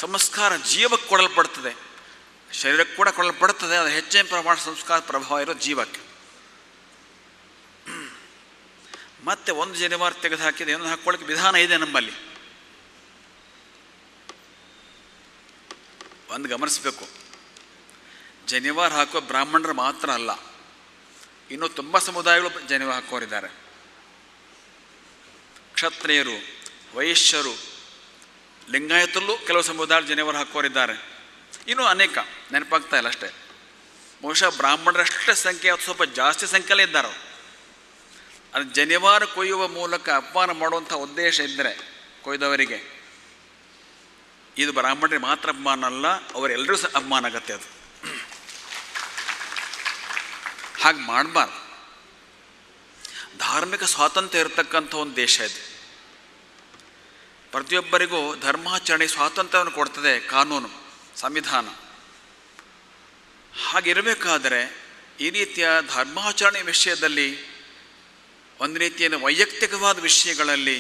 ಸಂಸ್ಕಾರ ಜೀವಕ್ಕೆ ಕೊಡಲ್ಪಡ್ತದೆ, ಶರೀರಕ್ಕೆ ಕೂಡ ಕೊಡಲ್ಪಡ್ತದೆ. ಅದು ಹೆಚ್ಚಿನ ಪ್ರಮಾಣ ಸಂಸ್ಕಾರ ಪ್ರಭಾವ ಇರೋ ಜೀವಕ್ಕೆ. ಮತ್ತೆ ಒಂದು ಜನಿವಾರ ತೆಗೆದು ಹಾಕಿದೆ, ಇನ್ನೊಂದು ಹಾಕ್ಕೊಳ್ಳೋಕ್ಕೆ ವಿಧಾನ ಇದೆ ನಮ್ಮಲ್ಲಿ. ಒಂದು ಗಮನಿಸಬೇಕು, ಜನಿವಾರ ಹಾಕೋ ಬ್ರಾಹ್ಮಣರು ಮಾತ್ರ ಅಲ್ಲ, ಇನ್ನೂ ತುಂಬ ಸಮುದಾಯಗಳು ಜನಿವಾರ ಹಾಕೋರಿದ್ದಾರೆ. ಕ್ಷತ್ರಿಯರು, ವೈಶ್ಯರು, ಲಿಂಗಾಯತಲ್ಲೂ ಕೆಲವು ಸಮುದಾಯ ಜನಿವಾರ ಹಾಕೋರಿದ್ದಾರೆ. ಇನ್ನೂ ಅನೇಕ ನೆನಪಾಗ್ತಾ ಇಲ್ಲ ಅಷ್ಟೇ. ಬಹುಶಃ ಬ್ರಾಹ್ಮಣರಷ್ಟೇ ಸಂಖ್ಯೆ ಸ್ವಲ್ಪ ಜಾಸ್ತಿ ಸಂಖ್ಯೆಯಲ್ಲೇ ಇದ್ದಾರೆ. ಅದು ಜನಿವಾರ ಕೊಯ್ಯುವ ಮೂಲಕ ಅಪಮಾನ ಮಾಡುವಂಥ ಉದ್ದೇಶ ಇದ್ದರೆ ಕೊಯ್ದವರಿಗೆ, ಇದು ಬ್ರಾಹ್ಮಣರಿಗೆ ಮಾತ್ರ ಅಪಮಾನ ಅಲ್ಲ, ಅವರೆಲ್ಲರೂ ಸಹ ಅಪಮಾನ ಆಗತ್ತೆ. ಅದು ಹಾಗೆ ಮಾಡಬಾರ್ದು. ಧಾರ್ಮಿಕ ಸ್ವಾತಂತ್ರ್ಯ ಇರತಕ್ಕಂಥ ಒಂದು ದೇಶ ಇದು. ಪ್ರತಿಯೊಬ್ಬರಿಗೂ ಧರ್ಮಾಚರಣೆ ಸ್ವಾತಂತ್ರ್ಯವನ್ನು ಕೊಡ್ತದೆ ಕಾನೂನು, ಸಂವಿಧಾನ. ಹಾಗಿರಬೇಕಾದರೆ ಈ ರೀತಿಯ ಧರ್ಮಾಚರಣೆ ವಿಷಯದಲ್ಲಿ, ಒಂದು ರೀತಿಯ ವೈಯಕ್ತಿಕವಾದ ವಿಷಯಗಳಲ್ಲಿ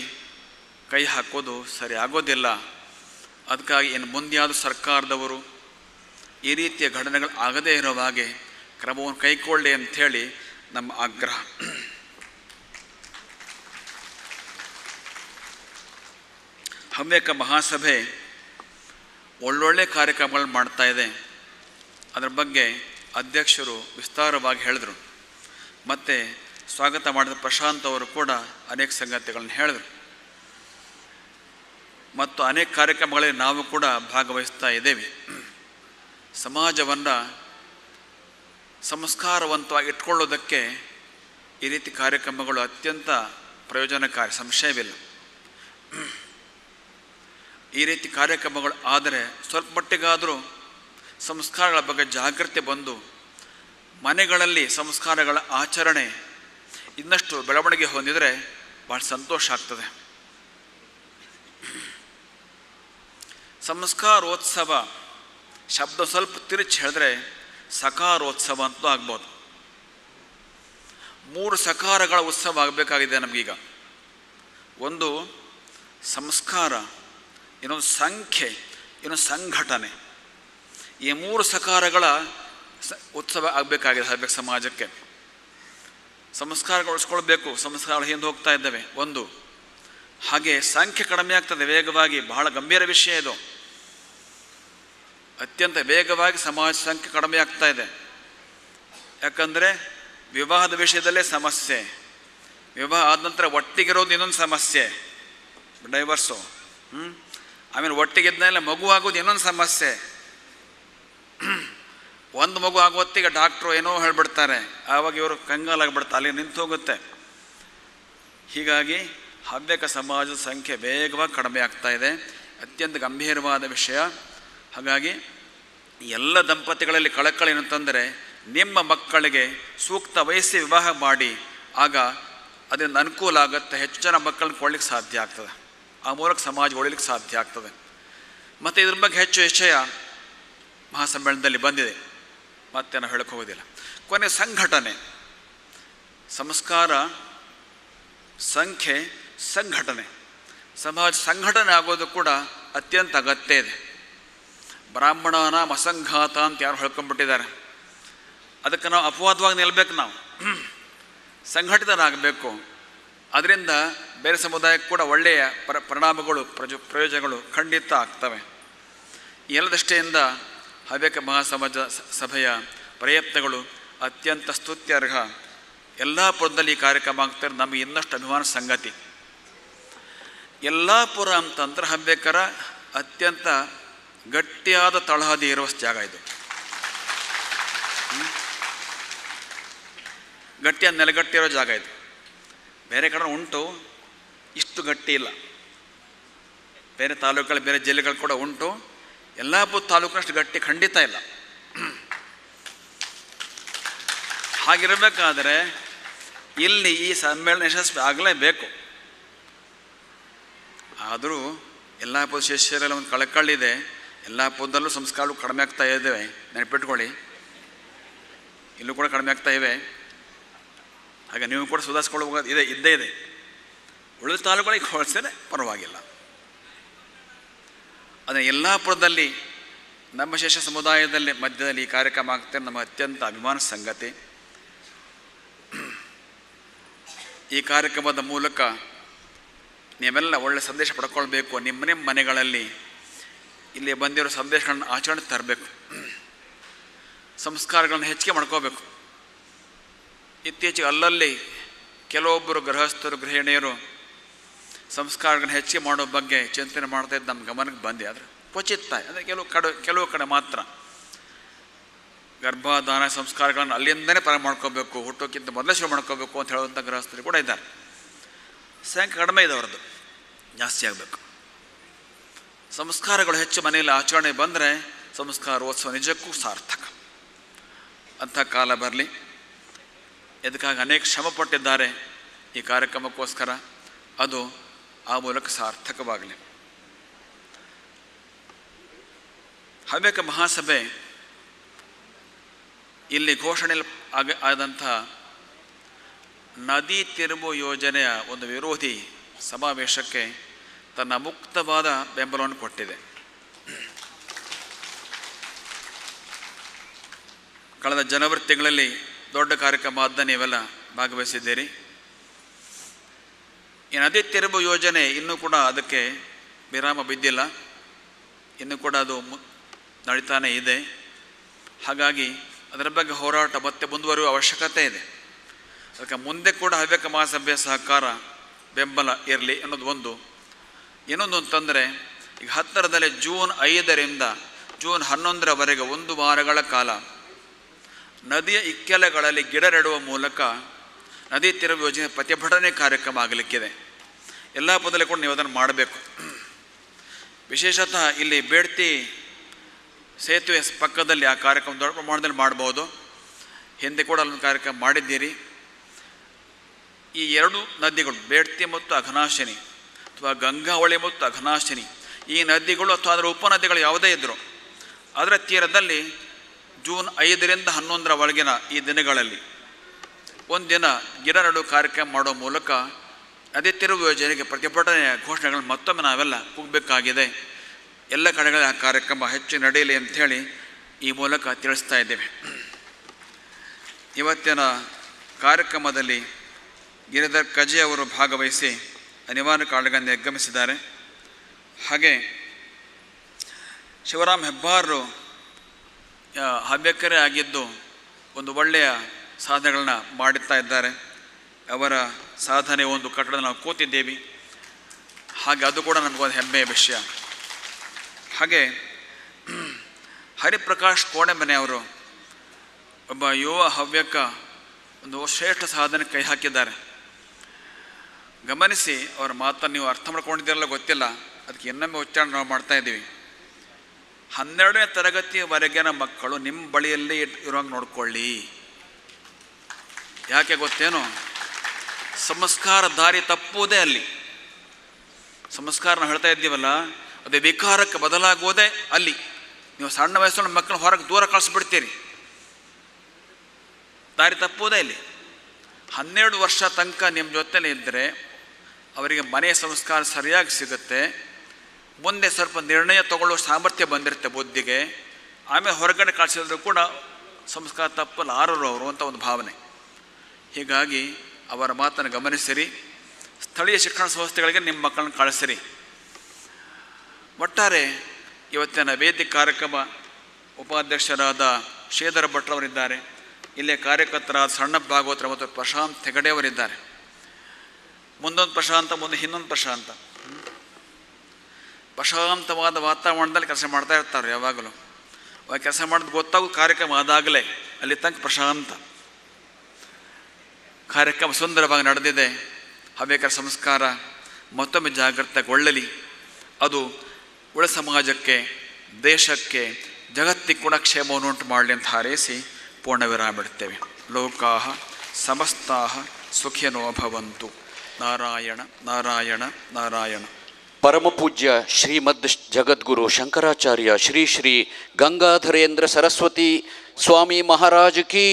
ಕೈ ಹಾಕೋದು ಸರಿ ಆಗೋದಿಲ್ಲ. ಅದಕ್ಕಾಗಿ ಇನ್ನು ಮುಂದೆಯಾದ ಸರ್ಕಾರದವರು ಈ ರೀತಿಯ ಘಟನೆಗಳು ಆಗದೇ ಇರೋ ಹಾಗೆ ಕ್ರಮವನ್ನು ಕೈಗೊಳ್ಳಿ ಅಂಥೇಳಿ ನಮ್ಮ ಆಗ್ರಹ. ಹವ್ಯಕ ಮಹಾಸಭೆ ಒಳ್ಳೊಳ್ಳೆ ಕಾರ್ಯಕ್ರಮಗಳು ಮಾಡ್ತಾ ಇದೆ. ಅದರ ಬಗ್ಗೆ ಅಧ್ಯಕ್ಷರು ವಿಸ್ತಾರವಾಗಿ ಹೇಳಿದರು. ಮತ್ತು ಸ್ವಾಗತ ಮಾಡಿದ ಪ್ರಶಾಂತ್ ಅವರು ಕೂಡ ಅನೇಕ ಸಂಗತಿಗಳನ್ನು ಹೇಳಿದರು. ಮತ್ತು ಅನೇಕ ಕಾರ್ಯಕ್ರಮಗಳಲ್ಲಿ ನಾವು ಕೂಡ ಭಾಗವಹಿಸ್ತಾ ಇದ್ದೇವೆ. ಸಮಾಜವನ್ನು ಸಂಸ್ಕಾರವಂತವಾಗಿ ಇಟ್ಕೊಳ್ಳೋದಕ್ಕೆ ಈ ರೀತಿ ಕಾರ್ಯಕ್ರಮಗಳು ಅತ್ಯಂತ ಪ್ರಯೋಜನಕಾರಿ, ಸಂಶಯವಿಲ್ಲ. ಈ ರೀತಿ ಕಾರ್ಯಕ್ರಮಗಳು ಆದರೆ ಸ್ವಲ್ಪ ಮಟ್ಟಿಗಾದರೂ ಸಂಸ್ಕಾರಗಳ ಬಗ್ಗೆ ಜಾಗೃತಿ ಬಂದು ಮನೆಗಳಲ್ಲಿ ಸಂಸ್ಕಾರಗಳ ಆಚರಣೆ ಇನ್ನಷ್ಟು ಬೆಳವಣಿಗೆ ಹೊಂದಿದರೆ ಭಾಳ ಸಂತೋಷ ಆಗ್ತದೆ. ಸಂಸ್ಕಾರೋತ್ಸವ ಶಬ್ದ ಸ್ವಲ್ಪ ತಿರುಚಿ ಹೇಳಿದ್ರೆ ಸಕಾರೋತ್ಸವ ಅಂತಲೂ ಆಗ್ಬೋದು. 3 ಸಕಾರಗಳ ಉತ್ಸವ ಆಗಬೇಕಾಗಿದೆ ನಮಗೀಗ. ಒಂದು ಸಂಸ್ಕಾರ, ಇನ್ನೊಂದು ಸಂಖ್ಯೆ, ಇನ್ನೊಂದು ಸಂಘಟನೆ. ಈ 3 ಸಕಾರಗಳ ಉತ್ಸವ ಆಗಬೇಕಾಗಿದೆ ಹವ್ಯಕ ಸಮಾಜಕ್ಕೆ. ಸಂಸ್ಕಾರಗಳು ಉಳಿಸ್ಕೊಳ್ಬೇಕು, ಸಂಸ್ಕಾರಗಳು ಹಿಂದೆ ಹೋಗ್ತಾ ಇದ್ದಾವೆ ಒಂದು. ಹಾಗೆ ಸಂಖ್ಯೆ ಕಡಿಮೆ ಆಗ್ತದೆ ವೇಗವಾಗಿ, ಬಹಳ ಗಂಭೀರ ವಿಷಯ ಇದು. ಅತ್ಯಂತ ವೇಗವಾಗಿ ಸಮಾಜ ಸಂಖ್ಯೆ ಕಡಿಮೆ ಆಗ್ತಾ ಇದೆ. ಯಾಕಂದರೆ ವಿವಾಹದ ವಿಷಯದಲ್ಲೇ ಸಮಸ್ಯೆ, ವಿವಾಹ ಆದ ನಂತರ ಒಟ್ಟಿಗಿರೋದು ಇನ್ನೊಂದು ಸಮಸ್ಯೆ, ಡೈವರ್ಸು. ಆಮೇಲೆ ಒಟ್ಟಿಗಿದ್ಮೇಲೆ ಮಗು ಆಗೋದು ಇನ್ನೊಂದು ಸಮಸ್ಯೆ. ಒಂದು ಮಗು ಆಗೋ ಹೊತ್ತಿಗೆ ಡಾಕ್ಟ್ರು ಏನೋ ಹೇಳಿಬಿಡ್ತಾರೆ, ಆವಾಗ ಇವರು ಕಂಗಾಲಾಗ್ಬಿಡ್ತಾರೆ, ಅಲ್ಲಿ ನಿಂತು ಹೋಗುತ್ತೆ. ಹೀಗಾಗಿ ಹವ್ಯಕ ಸಮಾಜದ ಸಂಖ್ಯೆ ವೇಗವಾಗಿ ಕಡಿಮೆ ಆಗ್ತಾ ಇದೆ, ಅತ್ಯಂತ ಗಂಭೀರವಾದ ವಿಷಯ. ಹಾಗಾಗಿ ಎಲ್ಲ ದಂಪತಿಗಳಲ್ಲಿ ಕಳಕಳಿ ಏನಂತಂದರೆ, ನಿಮ್ಮ ಮಕ್ಕಳಿಗೆ ಸೂಕ್ತ ವಯಸ್ಸಿ ವಿವಾಹ ಮಾಡಿ, ಆಗ ಅದರಿಂದ ಅನುಕೂಲ ಆಗುತ್ತೆ, ಹೆಚ್ಚು ಜನ ಮಕ್ಕಳನ್ನ ಕೊಡ್ಲಿಕ್ಕೆ ಸಾಧ್ಯ ಆಗ್ತದೆ, ಆ ಮೂಲಕ ಸಮಾಜ ಉಳಿಲಿಕ್ಕೆ ಸಾಧ್ಯ ಆಗ್ತದೆ. ಮತ್ತು ಇದ್ರ ಬಗ್ಗೆ ಹೆಚ್ಚು ವಿಷಯ ಮಹಾಸಮ್ಮೇಳನದಲ್ಲಿ ಬಂದಿದೆ, ಮತ್ತೆ ನಾವು ಹೇಳಕ್ಕೆ ಹೋಗೋದಿಲ್ಲ. ಕೊನೆ ಸಂಘಟನೆ, ಸಂಸ್ಕಾರ, ಸಂಖ್ಯೆ, ಸಂಘಟನೆ. ಸಮಾಜ ಸಂಘಟನೆ ಆಗೋದು ಕೂಡ ಅತ್ಯಂತ ಅಗತ್ಯ ಇದೆ. ಬ್ರಾಹ್ಮಣನ ಅಸಂಘಾತ ಅಂತ ಯಾರು ಹೇಳ್ಕೊಂಡ್ಬಿಟ್ಟಿದ್ದಾರೆ. ಅದಕ್ಕೆ ನಾವು ಅಪವಾದವಾಗಿ ನಿಲ್ಲಬೇಕು, ನಾವು ಸಂಘಟಿತರಾಗಬೇಕು. ಅದರಿಂದ ಬೇರೆ ಸಮುದಾಯಕ್ಕೆ ಕೂಡ ಒಳ್ಳೆಯ ಪರಿಣಾಮಗಳು ಪ್ರಯೋಜನಗಳು ಖಂಡಿತ ಆಗ್ತವೆ. ಈ ಎಲ್ಲ ದೃಷ್ಟಿಯಿಂದ ಹವ್ಯಕ ಮಹಾಸಮಾಜ ಸಭೆಯ ಪ್ರಯತ್ನಗಳು ಅತ್ಯಂತ ಸ್ತುತ್ಯರ್ಹ. ಯಲ್ಲಾಪುರದಲ್ಲಿ ಈ ಕಾರ್ಯಕ್ರಮ ಆಗ್ತಾರೆ, ನಮಗೆ ಇನ್ನಷ್ಟು ಅಭಿಮಾನ ಸಂಗತಿ. ಯಲ್ಲಾಪುರ ಅಂತಂದ್ರೆ ಹವ್ಯಕರ ಅತ್ಯಂತ ಗಟ್ಟಿಯಾದ ತಳಹದಿ ಇರುವ ಜಾಗ ಇದು. ಗಟ್ಟಿಯಾದ ನೆಲಗಟ್ಟಿರೋ ಜಾಗ ಇದು. ಬೇರೆ ಕಡೆ ಉಂಟು, ಇಷ್ಟು ಗಟ್ಟಿ ಇಲ್ಲ. ಬೇರೆ ತಾಲೂಕುಗಳು, ಬೇರೆ ಜಿಲ್ಲೆಗಳು ಕೂಡ ಉಂಟು. ಯಲ್ಲಾಪುರ ತಾಲೂಕಿನಷ್ಟು ಗಟ್ಟಿ ಖಂಡಿತ ಇಲ್ಲ. ಹಾಗಿರಬೇಕಾದ್ರೆ ಇಲ್ಲಿ ಈ ಸಮ್ಮೇಳನ ಯಶಸ್ವಿ ಆಗಲೇಬೇಕು. ಆದರೂ ಯಲ್ಲಾಪುರ ಶಿಷ್ಯರೆಲ್ಲ ಒಂದು ಕಳಕಳಿದೆ, ಯಲ್ಲಾಪುರದಲ್ಲೂ ಸಂಸ್ಕಾರಗಳು ಕಡಿಮೆ ಆಗ್ತಾ ಇದ್ದೇವೆ, ನೆನಪಿಟ್ಕೊಳ್ಳಿ. ಇಲ್ಲೂ ಕೂಡ ಕಡಿಮೆ ಆಗ್ತಾ ಇವೆ. ಹಾಗೆ ನೀವು ಕೂಡ ಸುಧಾರಿಸ್ಕೊಳ್ಳೋದು ಇದ್ದೇ ಇದೆ. ಉಳಿದ ತಾಲೂಕುಗಳಿಗೆ ಹೋಲಿಸಿದ್ರೆ ಪರವಾಗಿಲ್ಲ. ಅದನ್ನು ಯಲ್ಲಾಪುರದಲ್ಲಿ ನಮ್ಮ ಶಿಷ್ಯ ಸಮುದಾಯದಲ್ಲಿ ಮಧ್ಯದಲ್ಲಿ ಈ ಕಾರ್ಯಕ್ರಮ ಆಗ್ತದೆ, ನಮ್ಮ ಅತ್ಯಂತ ಅಭಿಮಾನ ಸಂಗತಿ. ಈ ಕಾರ್ಯಕ್ರಮದ ಮೂಲಕ ನೀವೆಲ್ಲ ಒಳ್ಳೆಯ ಸಂದೇಶ ಪಡ್ಕೊಳ್ಬೇಕು. ನಿಮ್ಮ ಮನೆಗಳಲ್ಲಿ ಇಲ್ಲಿ ಬಂದಿರೋ ಸಂದೇಶಗಳನ್ನು ಆಚರಣೆ ತರಬೇಕು, ಸಂಸ್ಕಾರಗಳನ್ನು ಹೆಚ್ಚಿಗೆ ಮಾಡ್ಕೋಬೇಕು. ಇತ್ತೀಚೆಗೆ ಅಲ್ಲಲ್ಲಿ ಕೆಲವೊಬ್ಬರು ಗೃಹಸ್ಥರು, ಗೃಹಿಣಿಯರು ಸಂಸ್ಕಾರಗಳನ್ನು ಹೆಚ್ಚಿಗೆ ಮಾಡೋ ಬಗ್ಗೆ ಚಿಂತನೆ ಮಾಡ್ತಾ ಇದ್ದು ನಮ್ಮ ಗಮನಕ್ಕೆ ಬಂದೆ. ಆದರೆ ಕ್ವಚಿತ್ತ, ಅಂದರೆ ಕೆಲವು ಕಡೆ ಮಾತ್ರ ಗರ್ಭಧಾನ ಸಂಸ್ಕಾರಗಳನ್ನು ಅಲ್ಲಿಂದನೇ ಪ್ರಾರಂಭ ಮಾಡ್ಕೋಬೇಕು, ಹುಟ್ಟೋಕ್ಕಿಂತ ಮೊದಲೇ ಶುರು ಮಾಡ್ಕೋಬೇಕು ಅಂತ ಹೇಳುವಂಥ ಗೃಹಸ್ಥರು ಕೂಡ ಇದ್ದಾರೆ. ಸಂಖ್ಯೆ ಕಡಿಮೆ ಇದೆ, ಅವರದ್ದು ಜಾಸ್ತಿ ಆಗಬೇಕು. ಸಂಸ್ಕಾರಗಳು ಹೆಚ್ಚು ಮನೆಯಲ್ಲಿ ಆಚರಣೆ ಬಂದರೆ ಸಂಸ್ಕಾರೋತ್ಸವ ನಿಜಕ್ಕೂ ಸಾರ್ಥಕ. ಅಂಥ ಕಾಲ ಬರಲಿ. ಇದಕ್ಕಾಗಿ ಅನೇಕ ಶ್ರಮಪಟ್ಟಿದ್ದಾರೆ ಈ ಕಾರ್ಯಕ್ರಮಕ್ಕೋಸ್ಕರ, ಅದು ಆ ಮೂಲಕ ಸಾರ್ಥಕವಾಗಲಿ. ಹವ್ಯಕ ಮಹಾಸಭೆ ಇಲ್ಲಿ ಘೋಷಣೆಯಲ್ಲಿ ಆದಂಥ ನದಿ ತಿರುವು ಯೋಜನೆಯ ಒಂದು ವಿರೋಧಿ ಸಮಾವೇಶಕ್ಕೆ ತನ್ನ ಮುಕ್ತವಾದ ಬೆಂಬಲವನ್ನು ಕೊಟ್ಟಿದೆ. ಕಳೆದ ಜನವರಿ ತಿಂಗಳಲ್ಲಿ ದೊಡ್ಡ ಕಾರ್ಯಕ್ರಮ ಆದ ನೀವೆಲ್ಲ ಭಾಗವಹಿಸಿದ್ದೀರಿ. ಈ ನದಿ ತಿರುವು ಯೋಜನೆ ಇನ್ನೂ ಕೂಡ ಅದಕ್ಕೆ ವಿರಾಮ ಬಿದ್ದಿಲ್ಲ, ಇನ್ನೂ ಕೂಡ ಅದು ನಡೀತಾನೆ ಇದೆ. ಹಾಗಾಗಿ ಅದರ ಬಗ್ಗೆ ಹೋರಾಟ ಮತ್ತೆ ಮುಂದುವರಿಯುವ ಅವಶ್ಯಕತೆ ಇದೆ. ಅದಕ್ಕೆ ಮುಂದೆ ಕೂಡ ಹವ್ಯಕ ಮಹಾಸಭೆಯ ಸಹಕಾರ, ಬೆಂಬಲ ಇರಲಿ ಅನ್ನೋದು ಒಂದು. ಇನ್ನೊಂದು ಅಂತಂದರೆ, ಈಗ ಹತ್ತಿರದಲ್ಲೇ ಜೂನ್ 5ರಿಂದ ಜೂನ್ 11ರವರೆಗೆ 1 ವಾರಗಳ ಕಾಲ ನದಿಯ ಇಕ್ಕೆಲಗಳಲ್ಲಿ ಗಿಡ ನೆಡುವ ಮೂಲಕ ನದಿ ತಿರುವು ಯೋಜನೆ ಪ್ರತಿಭಟನೆ ಕಾರ್ಯಕ್ರಮ ಆಗಲಿಕ್ಕಿದೆ. ಯಲ್ಲಾಪುರದಲ್ಲಿ ಕೂಡ ನೀವು ಅದನ್ನು ಮಾಡಬೇಕು. ವಿಶೇಷತಃ ಇಲ್ಲಿ ಬೇಡ್ತಿ ಸೇತುವೆ ಪಕ್ಕದಲ್ಲಿ ಆ ಕಾರ್ಯಕ್ರಮ ದೊಡ್ಡ ಪ್ರಮಾಣದಲ್ಲಿ ಮಾಡ್ಬೋದು. ಹಿಂದೆ ಕೂಡ ಅಲ್ಲೊಂದು ಕಾರ್ಯಕ್ರಮ ಮಾಡಿದ್ದೀರಿ. ಈ 2 ನದಿಗಳು, ಬೇಡ್ತಿ ಮತ್ತು ಅಘನಾಶಿನಿ ಅಥವಾ ಗಂಗಾವಳಿ ಮತ್ತು ಅಘನಾಶಿನಿ, ಈ ನದಿಗಳು ಅಥವಾ ಅದರ ಉಪನದಿಗಳು ಯಾವುದೇ ಇದ್ದರು ಅದರ ತೀರದಲ್ಲಿ ಜೂನ್ 5ರಿಂದ 11ರ ಒಳಗಿನ ಈ ದಿನಗಳಲ್ಲಿ ಒಂದಿನ ಗಿಡ ನೆಡುವ ಕಾರ್ಯಕ್ರಮ ಮಾಡೋ ಮೂಲಕ ನದಿ ತಿರುವು ಯೋಜನೆಗೆ ಪ್ರತಿಭಟನೆಯ ಘೋಷಣೆಗಳನ್ನು ಮತ್ತೊಮ್ಮೆ ನಾವೆಲ್ಲ ಕೂಗಬೇಕಾಗಿದೆ. ಎಲ್ಲ ಕಡೆಗಳಲ್ಲಿ ಆ ಕಾರ್ಯಕ್ರಮ ಹೆಚ್ಚು ನಡೆಯಲಿ ಅಂಥೇಳಿ ಈ ಮೂಲಕ ತಿಳಿಸ್ತಾ ಇದ್ದೇವೆ. ಇವತ್ತಿನ ಕಾರ್ಯಕ್ರಮದಲ್ಲಿ ಗಿರಿಧರ್ ಕಜೆ ಅವರು ಭಾಗವಹಿಸಿ ಅನಿವಾರ್ಯ ಕಾರಣಗಳಿಂದ ನಿರ್ಗಮಿಸಿದ್ದಾರೆ. ಹಾಗೆ ಶಿವರಾಮ್ ಹೆಬ್ಬಾರರು ಹವ್ಯಕರೇ ಆಗಿದ್ದು ಒಂದು ಒಳ್ಳೆಯ ಸಾಧನೆಗಳನ್ನ ಮಾಡುತ್ತಾ ಇದ್ದಾರೆ. ಅವರ ಸಾಧನೆ ಒಂದು ಕಟ್ಟಡ ನಾವು ಕೂತಿದ್ದೇವೆ. ಹಾಗೆ ಅದು ಕೂಡ ನಮಗೊಂದು ಹೆಮ್ಮೆಯ ವಿಷಯ. ಹಾಗೆ ಹರಿಪ್ರಕಾಶ್ ಕೋಣೆಮನೆಯವರು ಒಬ್ಬ ಯುವ ಹವ್ಯಕ ಒಂದು ಶ್ರೇಷ್ಠ ಸಾಧನೆ ಕೈ ಹಾಕಿದ್ದಾರೆ. ಗಮನಿಸಿ, ಅವರ ಮಾತನ್ನು ನೀವು ಅರ್ಥ ಮಾಡ್ಕೊಂಡಿದ್ದೀರಲ್ಲ ಗೊತ್ತಿಲ್ಲ, ಅದಕ್ಕೆ ಇನ್ನೊಮ್ಮೆ ಉಚ್ಚಾರಣೆ ನಾವು ಮಾಡ್ತಾ ಇದ್ದೀವಿ. 12ನೇ ತರಗತಿಯವರೆಗಿನ ಮಕ್ಕಳು ನಿಮ್ಮ ಬಳಿಯಲ್ಲೇ ಇರುವಂಗೆ ನೋಡ್ಕೊಳ್ಳಿ. ಯಾಕೆ ಗೊತ್ತೇನು? ಸಂಸ್ಕಾರ ದಾರಿ ತಪ್ಪುವುದೇ ಅಲ್ಲಿ. ಸಂಸ್ಕಾರ ನಾವು ಹೇಳ್ತಾ ಇದ್ದೀವಲ್ಲ, ಅದೇ ವಿಕಾರಕ್ಕೆ ಬದಲಾಗುವುದೇ ಅಲ್ಲಿ. ನೀವು ಸಣ್ಣ ವಯಸ್ಸಲ್ಲಿ ಮಕ್ಕಳು ಹೊರಗೆ ದೂರ ಕಳಿಸ್ಬಿಡ್ತೀರಿ, ದಾರಿ ತಪ್ಪುವುದೇ ಇಲ್ಲಿ. 12 ವರ್ಷ ತನಕ ನಿಮ್ಮ ಜೊತೆಲೇ ಇದ್ದರೆ ಅವರಿಗೆ ಮನೆಯ ಸಂಸ್ಕಾರ ಸರಿಯಾಗಿ ಸಿಗುತ್ತೆ. ಮುಂದೆ ಸ್ವಲ್ಪ ನಿರ್ಣಯ ತಗೊಳ್ಳೋ ಸಾಮರ್ಥ್ಯ ಬಂದಿರುತ್ತೆ ಬುದ್ಧಿಗೆ. ಆಮೇಲೆ ಹೊರಗಡೆ ಕಳಿಸಿದ್ರು ಕೂಡ ಸಂಸ್ಕಾರ ತಪ್ಪಲ್ಲ ಆರರು ಅವರು ಅಂತ ಒಂದು ಭಾವನೆ. ಹೀಗಾಗಿ ಅವರ ಮಾತನ್ನು ಗಮನಿಸಿರಿ. ಸ್ಥಳೀಯ ಶಿಕ್ಷಣ ಸಂಸ್ಥೆಗಳಿಗೆ ನಿಮ್ಮ ಮಕ್ಕಳನ್ನು ಕಳಿಸಿರಿ. ಒಟ್ಟಾರೆ ಇವತ್ತಿನ ವೇದಿಕೆ ಕಾರ್ಯಕ್ರಮ ಉಪಾಧ್ಯಕ್ಷರಾದ ಶ್ರೀಧರ ಭಟ್ರವರಿದ್ದಾರೆ. ಇಲ್ಲೇ ಕಾರ್ಯಕರ್ತರಾದ ಸಣ್ಣ ಭಾಗವತರ ಮತ್ತು ಪ್ರಶಾಂತ್ ಹೆಗಡೆಯವರಿದ್ದಾರೆ. ಮುಂದೊಂದು ಪ್ರಶಾಂತ, ಮುಂದೆ ಇನ್ನೊಂದು ಪ್ರಶಾಂತ. ಪ್ರಶಾಂತವಾದ ವಾತಾವರಣದಲ್ಲಿ ಕೆಲಸ ಮಾಡ್ತಾ ಇರ್ತಾರೆ ಯಾವಾಗಲೂ. ಅವಾಗ ಕೆಲಸ ಮಾಡೋದು ಗೊತ್ತಾಗೋದು ಕಾರ್ಯಕ್ರಮ ಆದಾಗಲೇ. ಅಲ್ಲಿ ತನಕ ಪ್ರಶಾಂತ. ಕಾರ್ಯಕ್ರಮ ಸುಂದರವಾಗಿ ನಡೆದಿದೆ. ಹವ್ಯಕರ ಸಂಸ್ಕಾರ ಮತ್ತೊಮ್ಮೆ ಜಾಗೃತಗೊಳ್ಳಲಿ. ಅದು ಉಳ ಸಮಾಜಕ್ಕೆ, ದೇಶಕ್ಕೆ, ಜಗತ್ತಿಗೆ ಕೂಡ ಕ್ಷೇಮವನ್ನುಂಟು ಮಾಡಲಿ ಅಂತ ಹಾರೈಸಿ ಪೂರ್ಣ ವಿರಾಮ ಬಿಡ್ತೇವೆ. ಲೋಕಾಃ ಸಮಸ್ತಾಃ ಸುಖಿನೋ ಭವಂತು. ನಾರಾಯಣ ನಾರಾಯಣ ನಾರಾಯಣ. ಪರಮಪೂಜ್ಯ ಶ್ರೀಮದ್ ಜಗದ್ಗುರು ಶಂಕರಾಚಾರ್ಯ ಶ್ರೀ ಶ್ರೀ ಗಂಗಾಧರೇಂದ್ರ ಸರಸ್ವತಿ ಸ್ವಾಮಿ ಮಹಾರಾಜ್ ಕಿ